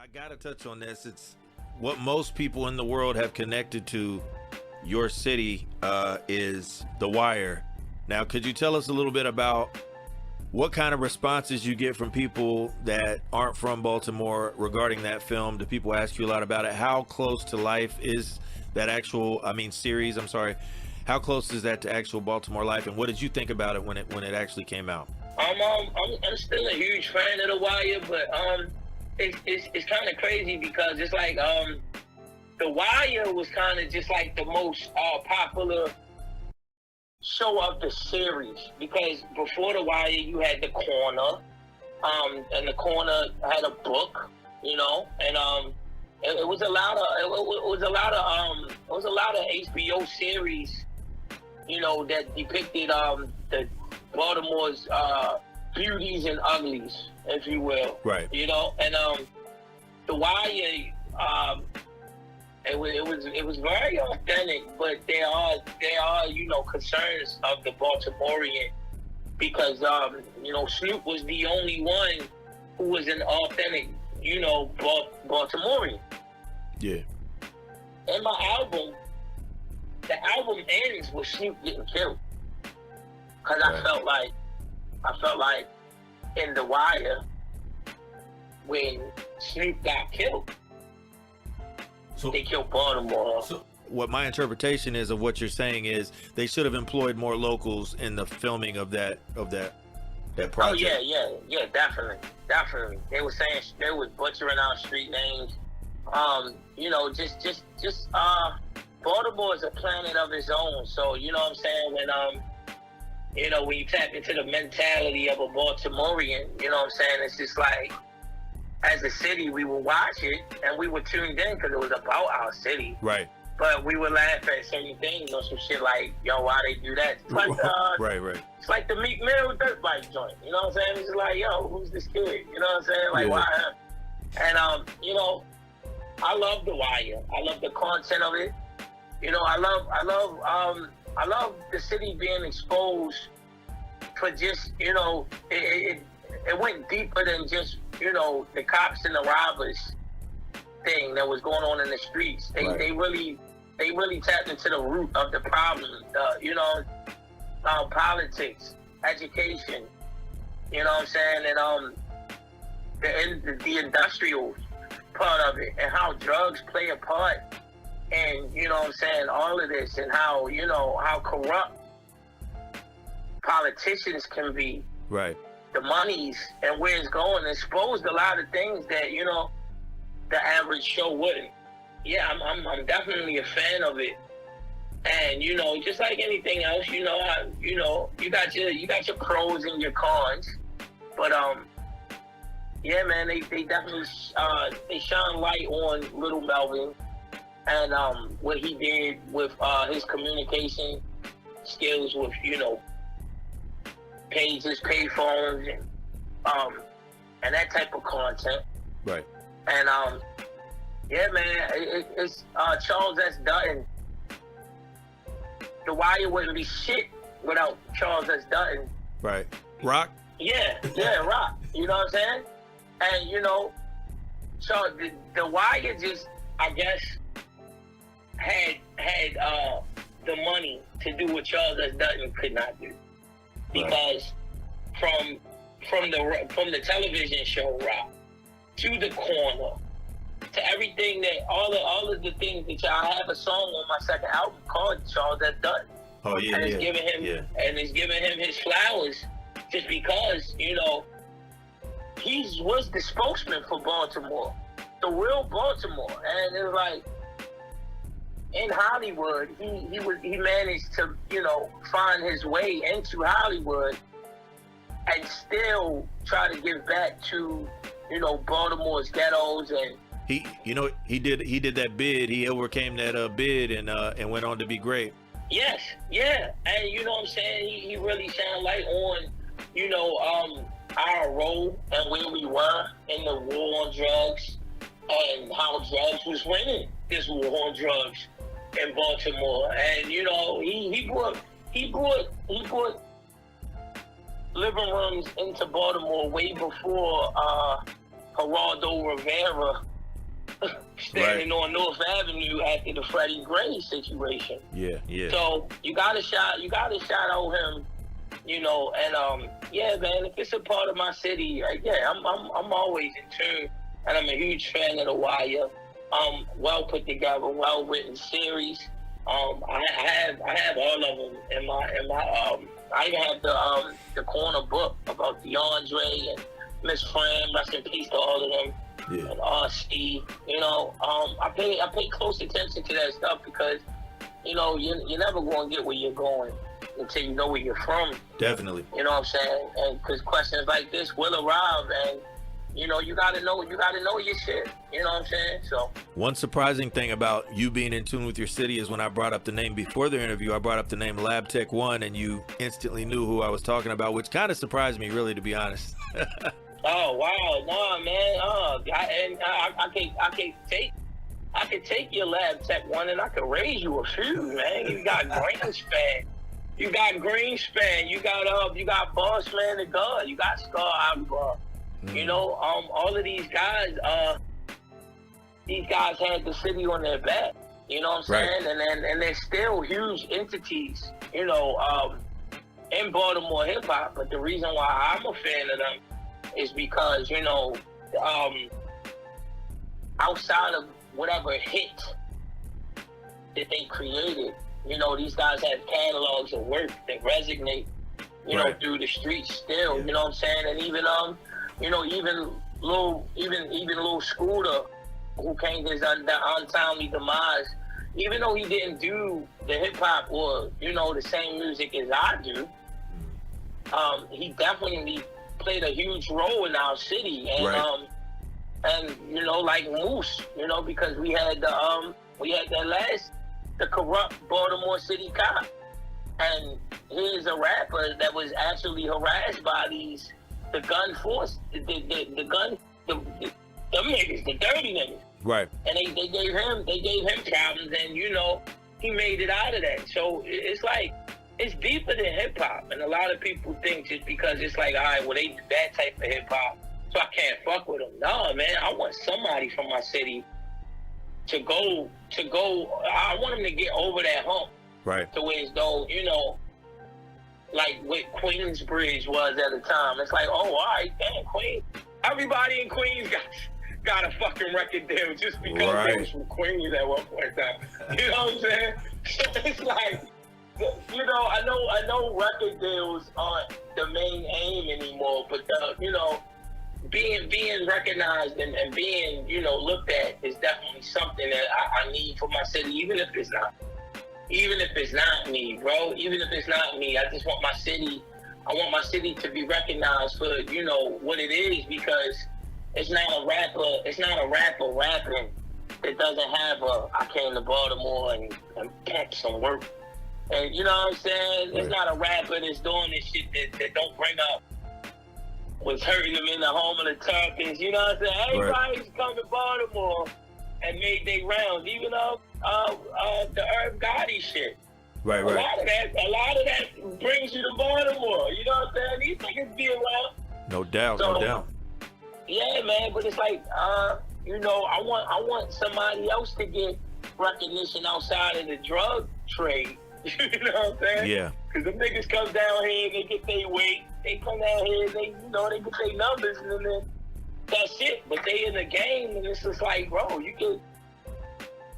I gotta touch on this. It's what most people in the world have connected to your city is The Wire. Now, could you tell us a little bit about what kind of responses you get from people that aren't from Baltimore regarding that film? Do people ask you a lot about it? How close to life is that series? I'm sorry. How close is that to actual Baltimore life? And what did you think about it when it actually came out? I'm still a huge fan of The Wire, but it's kind of crazy because it's like The Wire was kind of just like the most popular show of the series, because before The Wire you had The Corner, and The Corner had a book, and it was a lot of HBO series, that depicted the Baltimore's beauties and uglies, if you will. Right. And The Wire, it was very authentic, but there are concerns of the Baltimorean, because Snoop was the only one who was an authentic Baltimorean. Yeah. In my album, the album ends with Snoop getting killed, because right. I felt like in The Wire, when Snoop got killed, they killed Baltimore. So what my interpretation is of what you're saying is they should have employed more locals in the filming of that project. Oh yeah, definitely. They were saying, they was butchering our street names. Baltimore is a planet of its own. So you know what I'm saying, when you tap into the mentality of a Baltimorean, you know what I'm saying, it's just like, as a city, we would watch it and we were tuned in because it was about our city. Right. But we would laugh at certain things or some shit like, yo, why they do that? It's like, right. It's like the Meek Mill dirt bike joint. You know what I'm saying? It's just like, yo, who's this kid? You know what I'm saying? Like, why him? And, I love The Wire. I love the content of it. I love the city being exposed for just, it went deeper than just, the cops and the robbers thing that was going on in the streets. They really tapped into the root of the problem. Politics, education, you know what I'm saying, and the industrial part of it, and how drugs play a part, and you know what I'm saying, all of this, and how how corrupt politicians can be. Right. The monies and where it's going exposed a lot of things that the average show wouldn't. Yeah, I'm definitely a fan of it, and just like anything else, you got your pros and your cons, but yeah, man, they definitely they shine light on Little Melvin and what he did with his communication skills with pages, payphones, and that type of content. Right. And yeah, man, it's Charles S. Dutton. The Wire wouldn't be shit without Charles S. Dutton. Right. Rock. Yeah, Rock. You know what I'm saying? And so the Wire just, I guess, had the money to do what Charles S. Dutton could not do. Because from the television show Rock to The Corner to everything that all of the things that I have a song on my second album called Charles S. Dutton. Oh yeah, and it's giving him his flowers, just because he was the spokesman for Baltimore, the real Baltimore, and it was like, in Hollywood, he managed to find his way into Hollywood and still try to give back to Baltimore's ghettos. And he did that bid. He overcame that bid and went on to be great. Yes, yeah, and you know what I'm saying. He really shined light on our role and where we were in the war on drugs, and how drugs was winning this war on drugs in Baltimore. And he brought living rooms into Baltimore way before Geraldo Rivera standing on North Avenue after the Freddie Gray situation. Yeah, yeah. So you gotta shout out him, you know, and yeah, man, if it's a part of my city, yeah, I'm always in tune, and I'm a huge fan of The Wire. Well put together, well written series. I have all of them in my I even have the corner book about DeAndre and Miss Fran, rest in peace to all of them. Yeah. And Steve, you know, I pay close attention to that stuff because, you know, you're never going to get where you're going until you know where you're from. Definitely. You know what I'm saying? And because questions like this will arrive, and you know, you gotta know your shit. You know what I'm saying? So one surprising thing about you being in tune with your city is when I brought up the name before the interview, I brought up the name Lab Tech One, and you instantly knew who I was talking about, which kind of surprised me, really, to be honest. Oh wow, nah, man. I can take your Lab Tech One, and I can raise you a few, man. You got Greenspan. You got Boss Man the God. You got Scar Agbar. You know, all of these guys had the city on their back. You know what I'm saying? Right. And they're still huge entities, you know, in Baltimore hip hop. But the reason why I'm a fan of them is because, you know, outside of whatever hit that they created, you know, these guys have catalogs of work that resonate, you know, through the streets still. Yeah. You know what I'm saying? And even you know, even little Scooter, who came to his untimely demise, even though he didn't do the hip hop or, you know, the same music as I do, he definitely played a huge role in our city. And and you know, like Moose, you know, because we had the corrupt Baltimore City cop, and he's a rapper that was actually harassed by the gun force, the niggas, the dirty niggas. Right. And they gave him problems, and you know, he made it out of that. So it's like, it's deeper than hip hop, and a lot of people think just because it's like, all right, well, they do that type of hip hop, so I can't fuck with them. No, man, I want somebody from my city to go. I want them to get over that hump. Right. To where as though, you know, like what Queensbridge was at the time. It's like, oh, all right, damn, Queens. Everybody in Queens got a fucking record deal just because they was from Queens at one point in time. You know what I'm saying? So it's like, you know, I know record deals aren't the main aim anymore, but you know, being recognized and being, you know, looked at is definitely something that I need for my city, even if it's not me, bro. Even if it's not me, I just want my city. I want my city to be recognized for, you know, what it is, because it's not a rapper rapping that doesn't have I came to Baltimore and pump some work. And you know what I'm saying? Right. It's not a rapper that's doing this shit that don't bring up what's hurting them in the home of the Turkins. You know what I'm saying? Everybody's come to Baltimore and made their rounds, even the Irv Gotti shit. Right. A lot of that brings you to Baltimore. You know what I'm saying? These niggas be around. No doubt. Yeah, man. But it's like, you know, I want somebody else to get recognition outside of the drug trade. You know what I'm saying? Yeah. Because the niggas come down here and they get their weight. They come down here and they get their numbers, and then that's it. But they in the game, and it's just like, bro, you get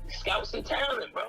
scouts and talent, bro.